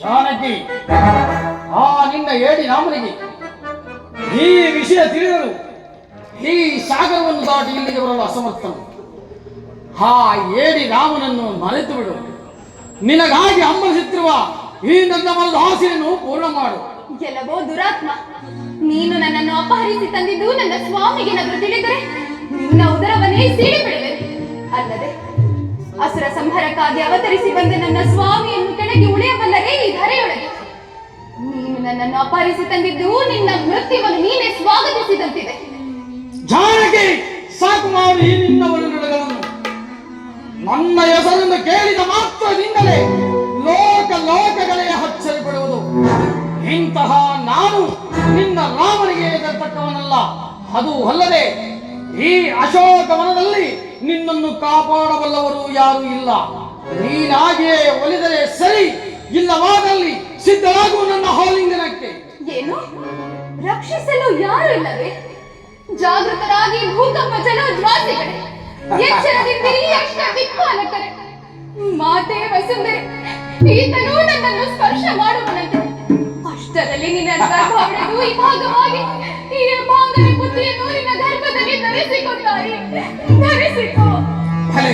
ಜಾನಕಿ, ಆ ನಿನ್ನ ಏಡಿ ರಾಮನಿಗೆ ಈ ವಿಷಯ ತಿಳಿದರು ಈ ಸಾಗರವನ್ನು ದಾಟಿ ಇಲ್ಲಿಗೆ ಬರಲು ಅಸಮರ್ಥನು. ಆ ಏಡಿ ರಾಮನನ್ನು ಮರೆತು ಬಿಡು. ನಿನಗಾಗಿ ಹಂಬಲಿಸುತ್ತಿರುವ ಈ ನನ್ನ ಮನದ ಆಸೆಯನ್ನು ಪೂರ್ಣ ಮಾಡು. ಎಲ್ಲವೋ ದುರಾತ್ಮ, ನೀನು ನನ್ನನ್ನು ಅಪಹರಿಸಿ ತಂದಿದ್ದು ನನ್ನ ಸ್ವಾಮಿಗೆ ನಗರು ತಿಳಿದರೆ ನಿನ್ನ ಉದರವನ್ನೇ ಸೀಳಿ ಬಿಡುವೆ. ಅಲ್ಲದೆ ಅಸುರ ಸಂಹಾರಕ್ಕಾಗಿ ಅವತರಿಸಿ ಬಂದ ನನ್ನ ಸ್ವಾಮಿಯನ್ನು ಕೆಳಗೆ ಉಳಿಯಬಲ್ಲರೇ ಈ ಧರೆಯೊಳಗೆ. ನೀನು ನನ್ನನ್ನು ಅಪಹರಿಸಿ ತಂದಿದ್ದು ನಿನ್ನ ಮೃತ್ಯುವನ್ನು ನೀನೇ ಸ್ವಾಗತಿಸಿದಂತಿದೆ. ಜಾನಕಿ, ಸಾಕು ಮಾಡು ಈ ನಿನ್ನ ವರ್ಣಗಳನ್ನು. ನನ್ನ ಹೆಸರನ್ನು ಕೇಳಿದ ಮಾತ್ರದಿಂದಲೇ ಲೋಕಗಳೇ ಅಚ್ಚರಿ ಪಡುವುದು. ಇಂತಹ ನಾನು ನಿನ್ನ ರಾಮನಿಗೆ ಎದುರತಕ್ಕವನಲ್ಲ. ಅದು ಅಲ್ಲದೆ ಈ ಅಶೋಕವನದಲ್ಲಿ ನಿನ್ನನ್ನು ಕಾಪಾಡಬಲ್ಲವರು ಯಾರೂ ಇಲ್ಲ. ನೀನಾಗಿಯೇ ಒಲಿದರೆ ಸರಿ, ಇಲ್ಲವಾದಲ್ಲಿ ಸಿದ್ಧರಾಗುವ ನನ್ನ ಆಲಿಂಗನಕ್ಕೆ. ಏನು, ರಕ್ಷಿಸಲು ಯಾರು ಇಲ್ಲವೇ? ಜಾಗೃತರಾಗಿ ಭೂಕಂಪ ಜಲೋಜ್ವಾಸಿಗಳೇ, ಎಚ್ಚರದಿಂದಿರಿ ಅಷ್ಟ ದಿಕ್ಪಾಲಕರೇ. ಮಾತೆ ವಸುಂಧರೆ, ಈತನು ನನ್ನನ್ನು ಸ್ಪರ್ಶ ಮಾಡುವನಂತೆ. ಅಷ್ಟರಲ್ಲಿ ನಿನ್ನ ಗರ್ಭ ಹೊಡೆದು ಇಭಾಗವಾಗಿ ಈ ಭಾಂಗನ ಪುತ್ರಿಯನ್ನು ನಿನ್ನ ಗರ್ಭದಲ್ಲಿ ಧರಿಸಿಕೊ ತಾಯಿ, ಧರಿಸಿಕೊ. ಭಲೆ